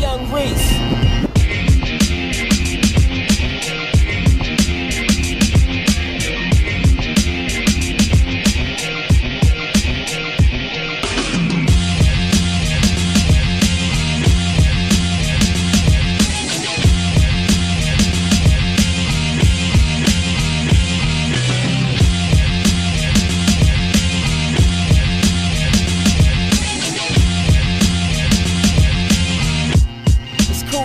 young Reese.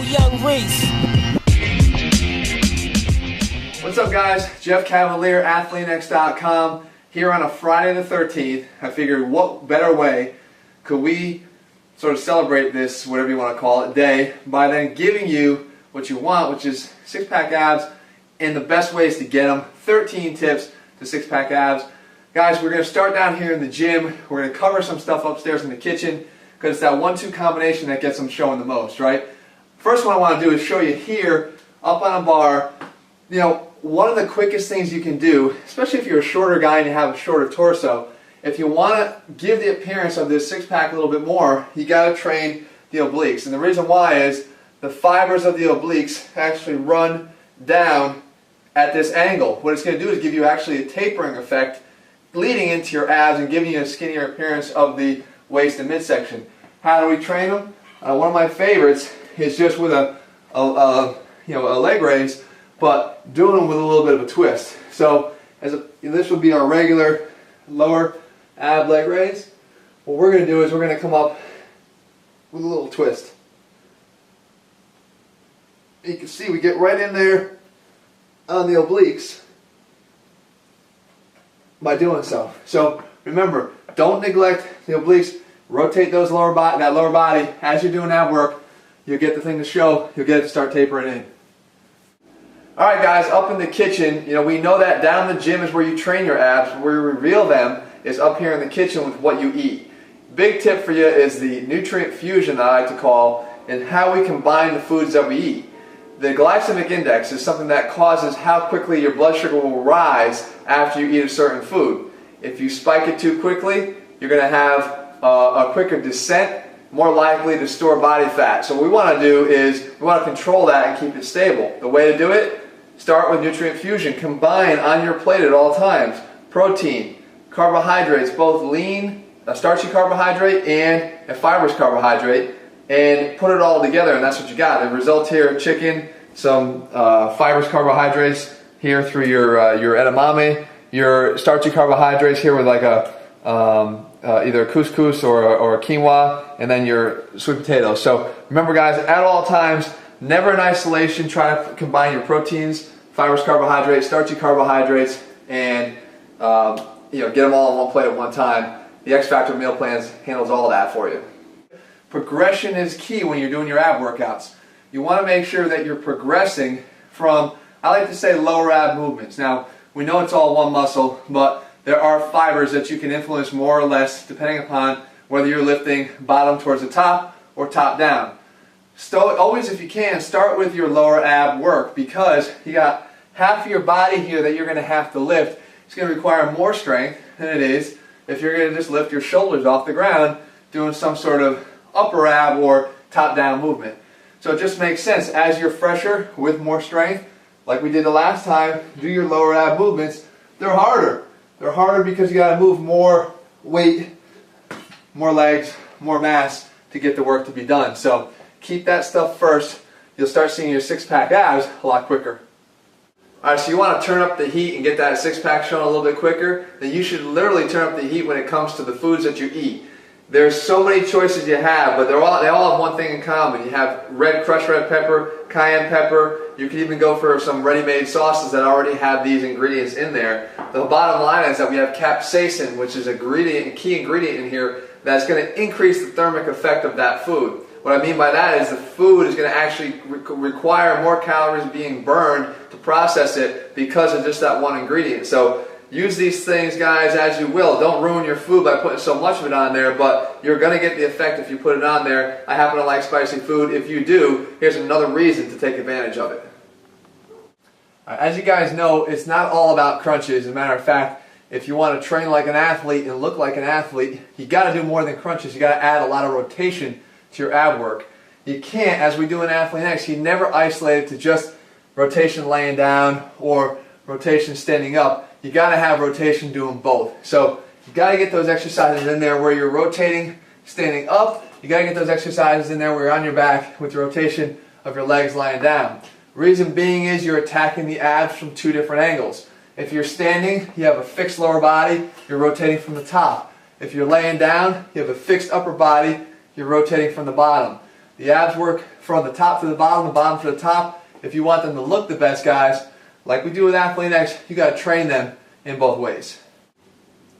Young Reese. What's up, guys? Jeff Cavalier, AthleanX.com, here on a Friday the 13th. I figured what better way could we sort of celebrate this, whatever you want to call it, day, by then giving you what you want, which is six-pack abs and the best ways to get them. 13 tips to six-pack abs. Guys, we're going to start down here in the gym. We're going to cover some stuff upstairs in the kitchen because it's that 1-2 combination that gets them showing the most, right? First one I want to do is show you here, up on a bar, you know, one of the quickest things you can do, especially if you're a shorter guy and you have a shorter torso, if you want to give the appearance of this six-pack a little bit more, you got to train the obliques. And the reason why is the fibers of the obliques actually run down at this angle. What it's going to do is give you actually a tapering effect leading into your abs and giving you a skinnier appearance of the waist and midsection. How do we train them? One of my favorites is just with a leg raise, but doing them with a little bit of a twist. So this would be our regular lower ab leg raise. What we're going to do is we're going to come up with a little twist. You can see we get right in there on the obliques by doing so. So remember, don't neglect the obliques. Rotate that lower body as you're doing ab work. You'll get the thing to show, you'll get it to start tapering in. Alright guys, up in the kitchen, we know that down in the gym is where you train your abs. Where you reveal them is up here in the kitchen with what you eat. Big tip for you is the nutrient fusion that I like to call, and how we combine the foods that we eat. The glycemic index is something that causes how quickly your blood sugar will rise after you eat a certain food. If you spike it too quickly, you're going to have a quicker descent, more likely to store body fat. So what we want to do is we want to control that and keep it stable. The way to do it, start with nutrient fusion. Combine on your plate at all times protein, carbohydrates, both lean, a starchy carbohydrate and a fibrous carbohydrate, and put it all together, and that's what you got. The result here: chicken, some fibrous carbohydrates here through your edamame, your starchy carbohydrates here with like a either a couscous or a quinoa, and then your sweet potatoes. So remember guys, at all times, never in isolation, try to combine your proteins, fibrous carbohydrates, starchy carbohydrates, and get them all on one plate at one time. The X Factor meal plans handles all of that for you. Progression is key when you're doing your ab workouts. You want to make sure that you're progressing from, I like to say, lower ab movements. Now, we know it's all one muscle, but there are fibers that you can influence more or less depending upon whether you're lifting bottom towards the top or top down. Always, if you can, start with your lower ab work, because you got half of your body here that you're going to have to lift. It's going to require more strength than it is if you're going to just lift your shoulders off the ground doing some sort of upper ab or top down movement. So it just makes sense, as you're fresher with more strength, like we did the last time, do your lower ab movements. They're harder. They're harder because you got to move more weight, more legs, more mass to get the work to be done. So keep that stuff first. You'll start seeing your six-pack abs a lot quicker. Alright, so you want to turn up the heat and get that six-pack shown a little bit quicker, then you should literally turn up the heat when it comes to the foods that you eat. There's so many choices you have, but they all have one thing in common. You have crushed red pepper, cayenne pepper. You can even go for some ready-made sauces that already have these ingredients in there. The bottom line is that we have capsaicin, which is a key ingredient in here that's going to increase the thermic effect of that food. What I mean by that is the food is going to actually require more calories being burned to process it because of just that one ingredient. So use these things, guys, as you will. Don't ruin your food by putting so much of it on there, but you're going to get the effect if you put it on there. I happen to like spicy food. If you do, here's another reason to take advantage of it. As you guys know, it's not all about crunches. As a matter of fact, if you want to train like an athlete and look like an athlete, you got to do more than crunches. You got to add a lot of rotation to your ab work. you can't, as we do in Athlete Next, you never isolate it to just rotation laying down or rotation standing up. You got to have rotation doing both. So you got to get those exercises in there where you're rotating standing up. You got to get those exercises in there where you're on your back with the rotation of your legs lying down. Reason being is you're attacking the abs from two different angles. If you're standing, you have a fixed lower body, you're rotating from the top. If you're laying down, you have a fixed upper body, you're rotating from the bottom. The abs work from the top to the bottom to the top. If you want them to look the best, guys, like we do with Athlete Next, you got to train them in both ways.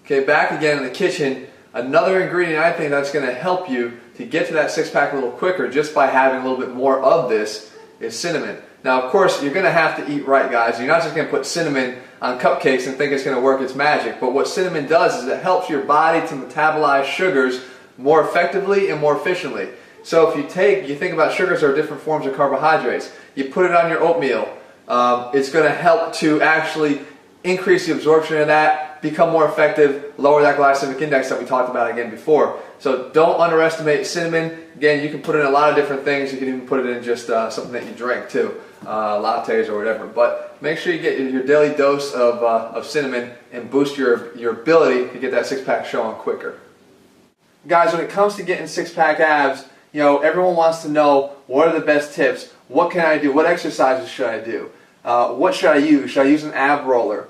Okay, back again in the kitchen. Another ingredient I think that's going to help you to get to that six-pack a little quicker just by having a little bit more of this is cinnamon. Now, of course, you're going to have to eat right, guys. You're not just going to put cinnamon on cupcakes and think it's going to work its magic. But what cinnamon does is it helps your body to metabolize sugars more effectively and more efficiently. So if you think about sugars are different forms of carbohydrates. You put it on your oatmeal. It's going to help to actually increase the absorption of that, become more effective, lower that glycemic index that we talked about again before. So don't underestimate cinnamon. Again, you can put it in a lot of different things. You can even put it in just something that you drink too, lattes or whatever. But make sure you get your daily dose of cinnamon and boost your ability to get that six-pack showing quicker. Guys, when it comes to getting six-pack abs, you know, everyone wants to know what are the best tips. What can I do? What exercises should I do? What should I use? Should I use an ab roller?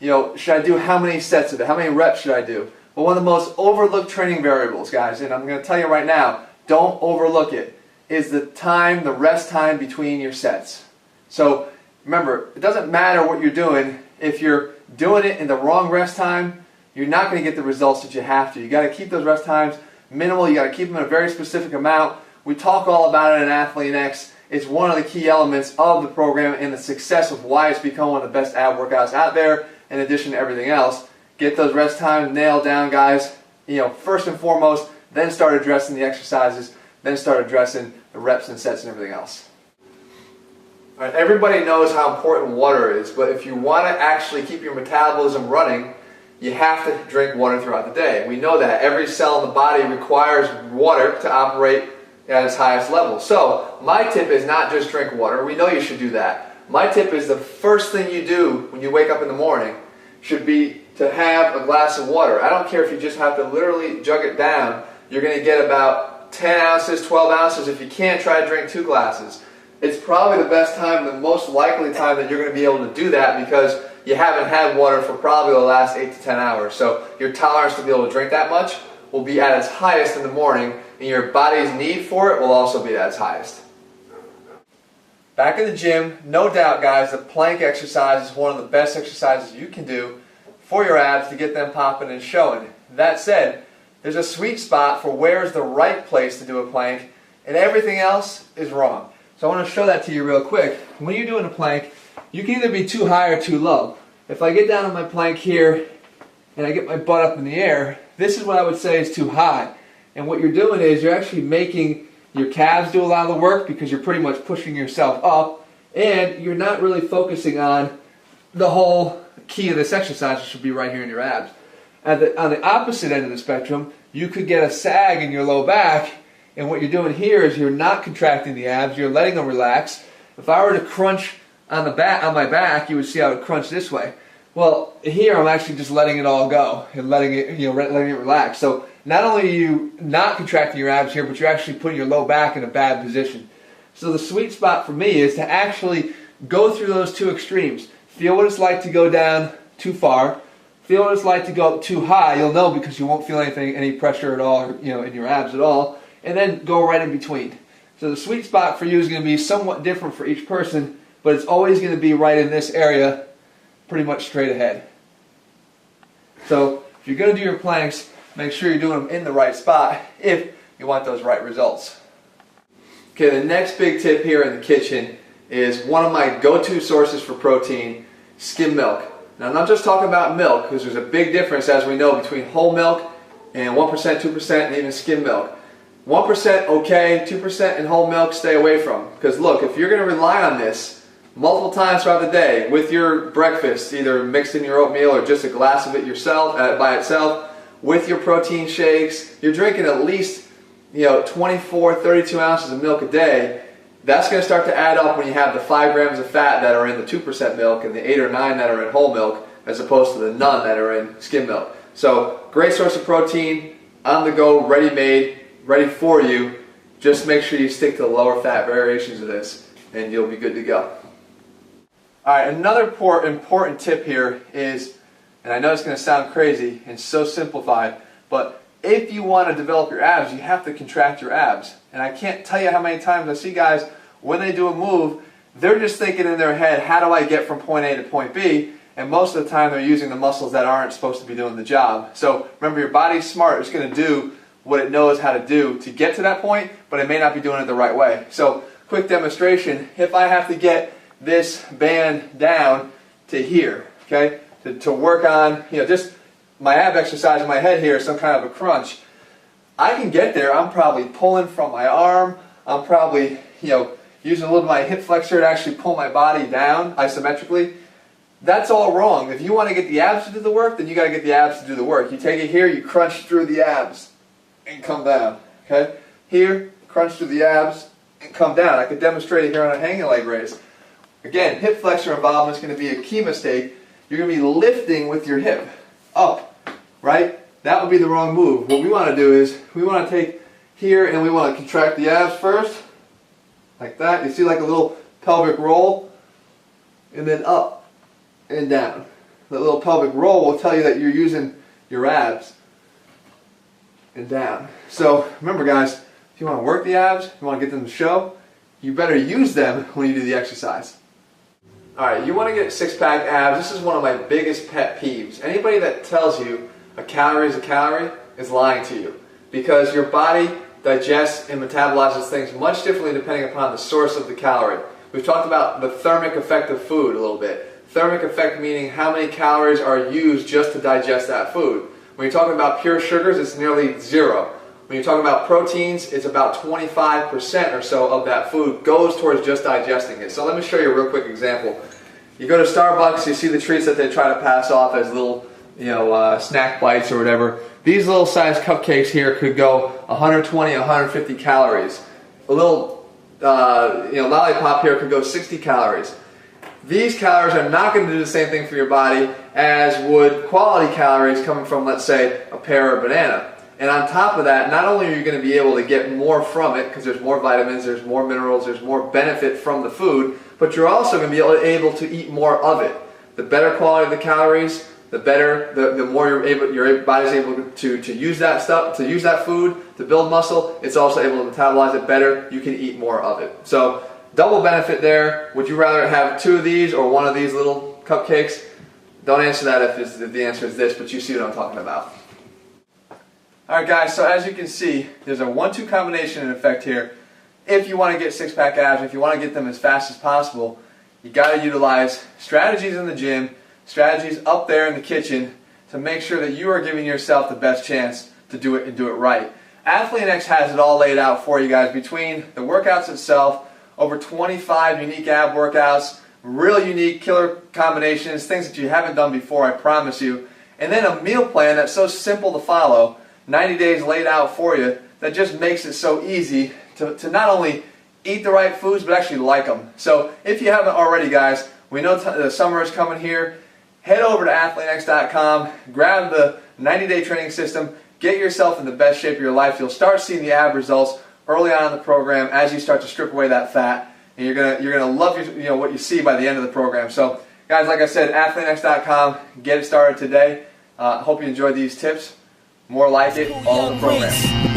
You know, should I do how many sets of it? How many reps should I do? Well, one of the most overlooked training variables, guys, and I'm going to tell you right now, don't overlook it, is the time, the rest time between your sets. So remember, it doesn't matter what you're doing. If you're doing it in the wrong rest time, you're not going to get the results that you have to. You got to keep those rest times minimal. You got to keep them in a very specific amount. We talk all about it in Athlete Next. It's one of the key elements of the program and the success of why it's become one of the best ab workouts out there, in addition to everything else. Get those rest times nailed down, guys. You know, first and foremost, then start addressing the exercises, then start addressing the reps and sets and everything else. All right, everybody knows how important water is, but if you want to actually keep your metabolism running, you have to drink water throughout the day. We know that every cell in the body requires water to operate at its highest level. So my tip is not just drink water. We know you should do that. My tip is the first thing you do when you wake up in the morning should be to have a glass of water. I don't care if you just have to literally jug it down. You're going to get about 10 ounces, 12 ounces. If you can't, try to drink 2 glasses. It's probably the best time, the most likely time that you're going to be able to do that because you haven't had water for probably the last 8 to 10 hours. So your tolerance to be able to drink that much will be at its highest in the morning, and your body's need for it will also be at its highest. Back in the gym, no doubt, guys, the plank exercise is one of the best exercises you can do for your abs to get them popping and showing. That said, there's a sweet spot for where's the right place to do a plank, and everything else is wrong. So I want to show that to you real quick. When you're doing a plank, you can either be too high or too low. If I get down on my plank here and I get my butt up in the air, this is what I would say is too high. And what you're doing is you're actually making your calves do a lot of the work because you're pretty much pushing yourself up, and you're not really focusing on the whole key of this exercise, which should be right here in your abs. On the opposite end of the spectrum, you could get a sag in your low back, and what you're doing here is you're not contracting the abs, you're letting them relax. If I were to crunch on my back, you would see I would crunch this way. Well, here I'm actually just letting it all go and letting it relax. So not only are you not contracting your abs here, but you're actually putting your low back in a bad position. So the sweet spot for me is to actually go through those two extremes. Feel what it's like to go down too far. Feel what it's like to go up too high. You'll know because you won't feel any pressure at all, in your abs at all. And then go right in between. So the sweet spot for you is going to be somewhat different for each person, but it's always going to be right in this area, pretty much straight ahead. So if you're going to do your planks, make sure you're doing them in the right spot if you want those right results. Okay, the next big tip here in the kitchen is one of my go-to sources for protein, skim milk. Now I'm not just talking about milk, because there's a big difference, as we know, between whole milk and 1%, 2%, and even skim milk. 1% okay, 2% in whole milk stay away from. Because look, if you're going to rely on this multiple times throughout the day with your breakfast, either mixed in your oatmeal or just a glass of it yourself by itself, with your protein shakes, you're drinking at least 24, 32 ounces of milk a day, that's going to start to add up when you have the 5 grams of fat that are in the 2% milk and the 8 or 9 that are in whole milk, as opposed to the none that are in skim milk. So great source of protein, on the go, ready-made, ready for you. Just make sure you stick to the lower fat variations of this and you'll be good to go. Alright, another important tip here is, and I know it's going to sound crazy and so simplified, but if you want to develop your abs, you have to contract your abs. And I can't tell you how many times I see guys, when they do a move, they're just thinking in their head, how do I get from point A to point B? And most of the time they're using the muscles that aren't supposed to be doing the job. So remember, your body's smart. It's going to do what it knows how to do to get to that point, but it may not be doing it the right way. So quick demonstration, if I have to get this band down to here, okay, to work on, just my ab exercise in my head here, some kind of a crunch, I can get there. I'm probably pulling from my arm. I'm probably, using a little of my hip flexor to actually pull my body down isometrically. That's all wrong. If you want to get the abs to do the work, then you got to get the abs to do the work. You take it here, you crunch through the abs and come down. Okay? Here, crunch through the abs and come down. I could demonstrate it here on a hanging leg raise. Again, hip flexor involvement is going to be a key mistake. You're going to be lifting with your hip up, right? That would be the wrong move. What we want to do is we want to take here and we want to contract the abs first, like that. You see like a little pelvic roll, and then up and down. That little pelvic roll will tell you that you're using your abs, and down. So remember guys, if you want to work the abs, you want to get them to show, you better use them when you do the exercise. Alright, you want to get six-pack abs. This is one of my biggest pet peeves. Anybody that tells you a calorie is a calorie is lying to you, because your body digests and metabolizes things much differently depending upon the source of the calorie. We've talked about the thermic effect of food a little bit. Thermic effect meaning how many calories are used just to digest that food. When you're talking about pure sugars, it's nearly 0. When you're talking about proteins, it's about 25% or so of that food goes towards just digesting it. So let me show you a real quick example. You go to Starbucks, you see the treats that they try to pass off as little snack bites or whatever. These little sized cupcakes here could go 120, 150 calories. A little lollipop here could go 60 calories. These calories are not going to do the same thing for your body as would quality calories coming from, let's say, a pear or a banana. And on top of that, not only are you going to be able to get more from it, because there's more vitamins, there's more minerals, there's more benefit from the food, but you're also going to be able to eat more of it. The better quality of the calories, the better, the more your body's able to use that stuff, to use that food to build muscle. It's also able to metabolize it better. You can eat more of it. So double benefit there. Would you rather have 2 of these or 1 of these little cupcakes? Don't answer that if the answer is this, but you see what I'm talking about. Alright guys, so as you can see, there's a 1-2 combination in effect here. If you want to get six-pack abs, if you want to get them as fast as possible, you got to utilize strategies in the gym, strategies up there in the kitchen to make sure that you are giving yourself the best chance to do it and do it right. AthleanX has it all laid out for you guys between the workouts itself, over 25 unique ab workouts, real unique killer combinations, things that you haven't done before, I promise you, and then a meal plan that's so simple to follow, 90 days laid out for you, that just makes it so easy to not only eat the right foods, but actually like them. So if you haven't already, guys, we know the summer is coming here. Head over to AthleanX.com, grab the 90-day training system, get yourself in the best shape of your life. You'll start seeing the ab results early on in the program as you start to strip away that fat, and you're gonna love what you see by the end of the program. So, guys, like I said, AthleanX.com, get it started today. Hope you enjoyed these tips. More like it, all in the program.